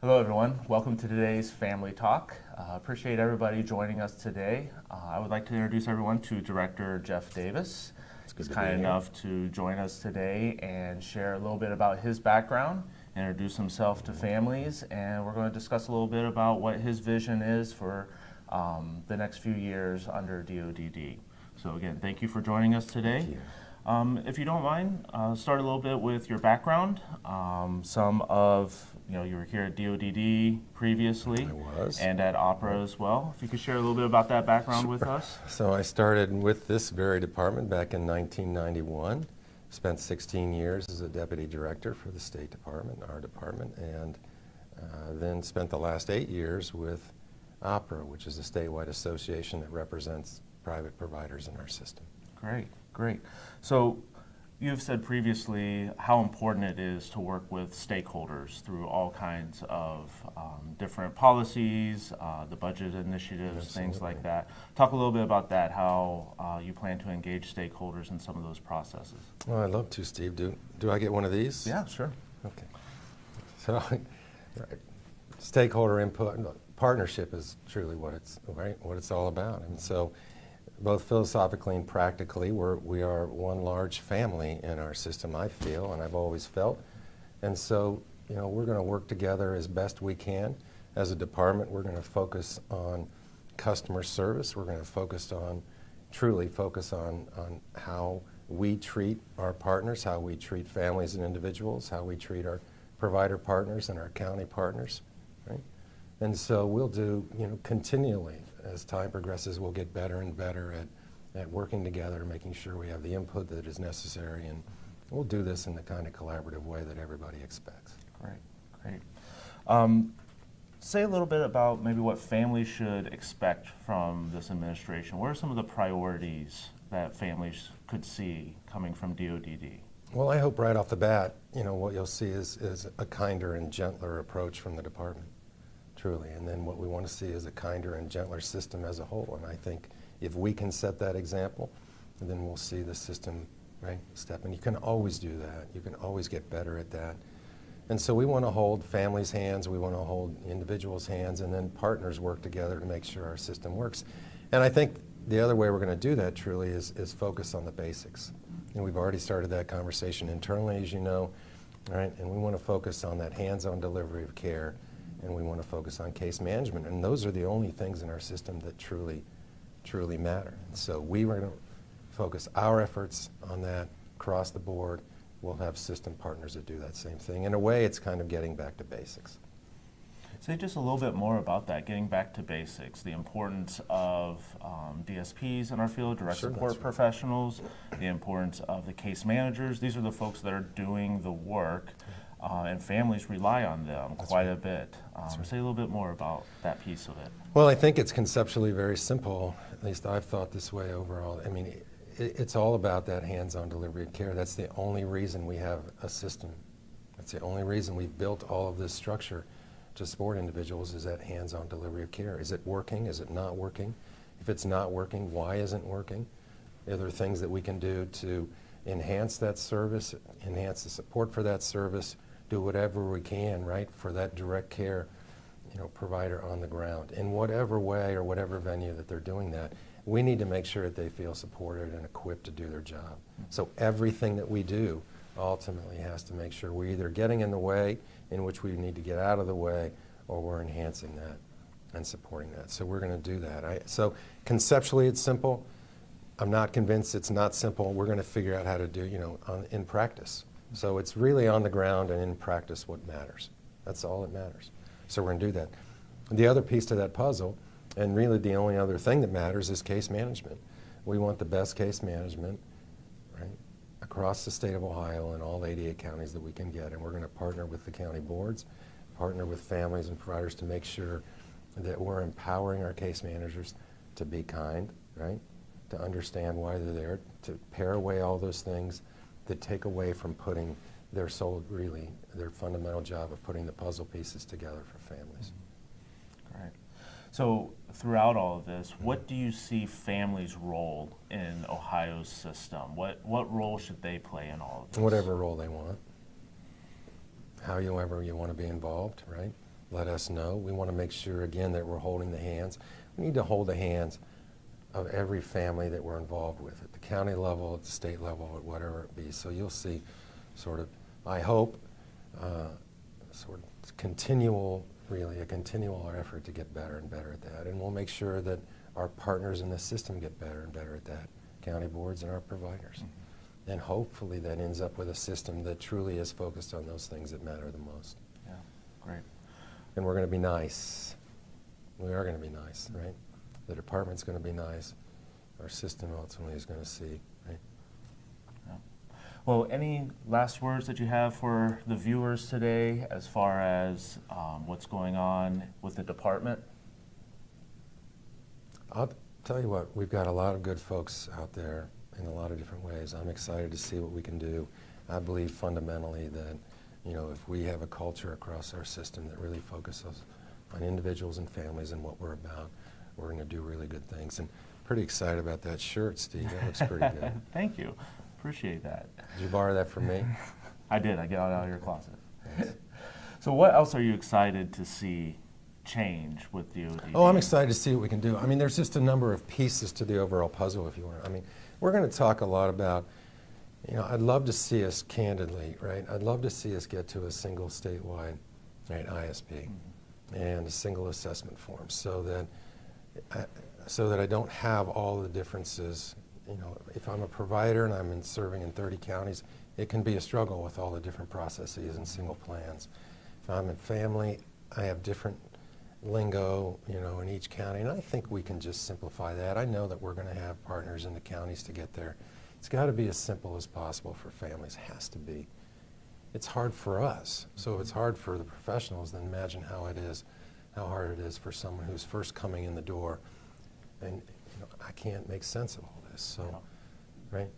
Hello everyone, welcome to today's Family Talk. Appreciate everybody joining us today. I would like to introduce everyone to Director Jeff Davis. He's kind enough to join us today and share a little bit about his background, introduce himself to families, and we're going to discuss a little bit about what his vision is for the next few years under DODD. So again, thank you for joining us today. Thank you. If you don't mind, start a little bit with your background. You were here at DODD previously. I was. And at Opera as well. If you could share a little bit about that background with us. So I started with this very department back in 1991. Spent 16 years as a Deputy Director for the State Department, our department, and then spent the last 8 years with Opera, which is a statewide association that represents private providers in our system. Great, great. So you've said previously how important it is to work with stakeholders through all kinds of different policies, the budget initiatives, Absolutely. Things like that. Talk a little bit about that, how you plan to engage stakeholders in some of those processes. Well, I'd love to, Steve. Do I get one of these? Yeah, sure. Okay. So, right. Stakeholder input, partnership is truly what it's all about. And so, both philosophically and practically, we are one large family in our system, I feel, and I've always felt. And so, we're going to work together as best we can. As a department, we're going to focus on customer service. We're going to truly focus on how we treat our partners, how we treat families and individuals, how we treat our provider partners and our county partners, right? And so we'll do, continually, as time progresses, we'll get better and better at working together, making sure we have the input that is necessary, and we'll do this in the kind of collaborative way that everybody expects. Great, great. Say a little bit about maybe what families should expect from this administration. What are some of the priorities that families could see coming from DODD? Well, I hope right off the bat, what you'll see is a kinder and gentler approach from the department. Truly, and then what we want to see is a kinder and gentler system as a whole. And I think if we can set that example, then we'll see the system step. And you can always do that. You can always get better at that. And so we want to hold families' hands, we want to hold individuals' hands, and then partners work together to make sure our system works. And I think the other way we're going to do that truly is focus on the basics. And we've already started that conversation internally, as you know, right? And we want to focus on that hands-on delivery of care. And we want to focus on case management. And those are the only things in our system that truly matter. And so we are going to focus our efforts on that across the board. We'll have system partners that do that same thing. In a way, it's kind of getting back to basics. Say just a little bit more about that, getting back to basics, the importance of DSPs in our field, direct support professionals, the importance of the case managers. These are the folks that are doing the work. And families rely on them quite a bit. Say a little bit more about that piece of it. Well, I think it's conceptually very simple. At least I've thought this way overall. I mean, it's all about that hands-on delivery of care. That's the only reason we have a system. That's the only reason we've built all of this structure to support individuals is that hands-on delivery of care. Is it working? Is it not working? If it's not working, why isn't it working? Are there things that we can do to enhance that service, enhance the support for that service, do whatever we can, right, for that direct care, provider on the ground. In whatever way or whatever venue that they're doing that, we need to make sure that they feel supported and equipped to do their job. So everything that we do ultimately has to make sure we're either getting in the way, in which we need to get out of the way, or we're enhancing that and supporting that. So we're going to do that. So conceptually it's simple. I'm not convinced it's not simple. We're going to figure out how to do, in practice. So it's really on the ground and in practice what matters. That's all that matters. So we're going to do that. The other piece to that puzzle, and really the only other thing that matters, is case management. We want the best case management, right, across the state of Ohio and all 88 counties that we can get. And we're going to partner with the county boards, partner with families and providers to make sure that we're empowering our case managers to be kind, right, to understand why they're there, to pare away all those things that take away from putting their fundamental job of putting the puzzle pieces together for families. Great. So throughout all of this, what do you see families' role in Ohio's system? What role should they play in all of this? Whatever role they want. However you want to be involved, right? let us know. We want to make sure, again, that we're holding the hands. We need to hold the hands of every family that we're involved with, at the county level, at the state level, at whatever it be. So you'll see sort of, I hope, sort of continual effort to get better and better at that. And we'll make sure that our partners in the system get better and better at that, county boards and our providers. Mm-hmm. And hopefully that ends up with a system that truly is focused on those things that matter the most. Yeah, great. And we're going to be nice. We are going to be nice, right? The department's going to be nice. Our system ultimately is going to see, right? Yeah. Well, any last words that you have for the viewers today as far as what's going on with the department? I'll tell you what, we've got a lot of good folks out there in a lot of different ways. I'm excited to see what we can do. I believe fundamentally that, if we have a culture across our system that really focuses on individuals and families and what we're about, we're going to do really good things. And pretty excited about that shirt, Steve. That looks pretty good. Thank you. Appreciate that. Did you borrow that from me? I did. I got it out of your closet. So what else are you excited to see change with DODD? Oh, I'm excited to see what we can do. I mean, there's just a number of pieces to the overall puzzle, if you want. I mean, we're going to talk a lot about, I'd love to see us candidly, right? I'd love to see us get to a single statewide, right, ISP and a single assessment form so that I don't have all the differences. If I'm a provider and I'm serving in 30 counties, it can be a struggle with all the different processes and single plans. If I'm in family, I have different lingo, in each county, and I think we can just simplify that. I know that we're going to have partners in the counties to get there. It's got to be as simple as possible for families. It has to be. It's hard for us. So if it's hard for the professionals, then imagine how hard it is for someone who's first coming in the door. And I can't make sense of all this. So, right?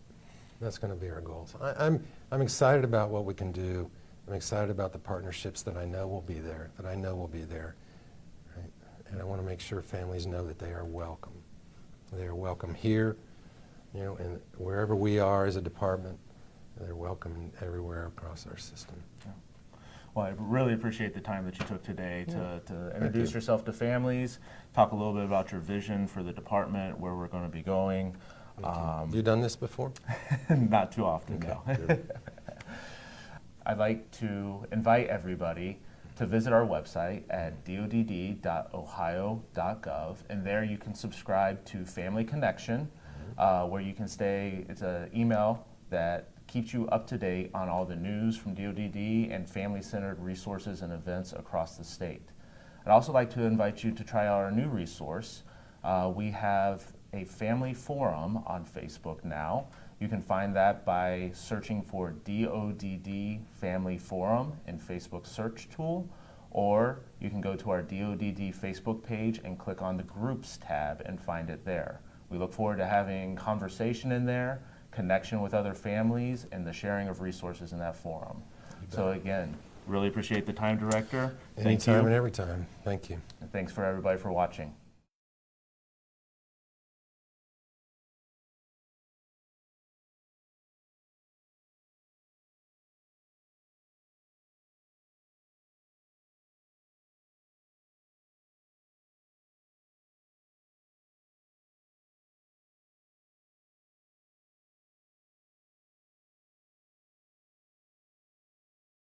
That's going to be our goals. I'm excited about what we can do. I'm excited about the partnerships that I know will be there. Right? And I want to make sure families know that they are welcome. They are welcome here, and wherever we are as a department, they're welcome everywhere across our system. Yeah. Well, I really appreciate the time that you took today to introduce yourself to families, talk a little bit about your vision for the department, where we're going to be going. You done this before? Not too often, okay. no. I'd like to invite everybody to visit our website at dodd.ohio.gov, and there you can subscribe to Family Connection, where you can it's an email that keeps you up to date on all the news from DODD and family-centered resources and events across the state. I'd also like to invite you to try out our new resource. We have a family forum on Facebook now. You can find that by searching for DODD Family Forum in Facebook search tool, or you can go to our DODD Facebook page and click on the Groups tab and find it there. We look forward to having conversation in there, connection with other families, and the sharing of resources in that forum. So again, really appreciate the time, Director. Anytime and every time. Thank you. And thanks for everybody for watching.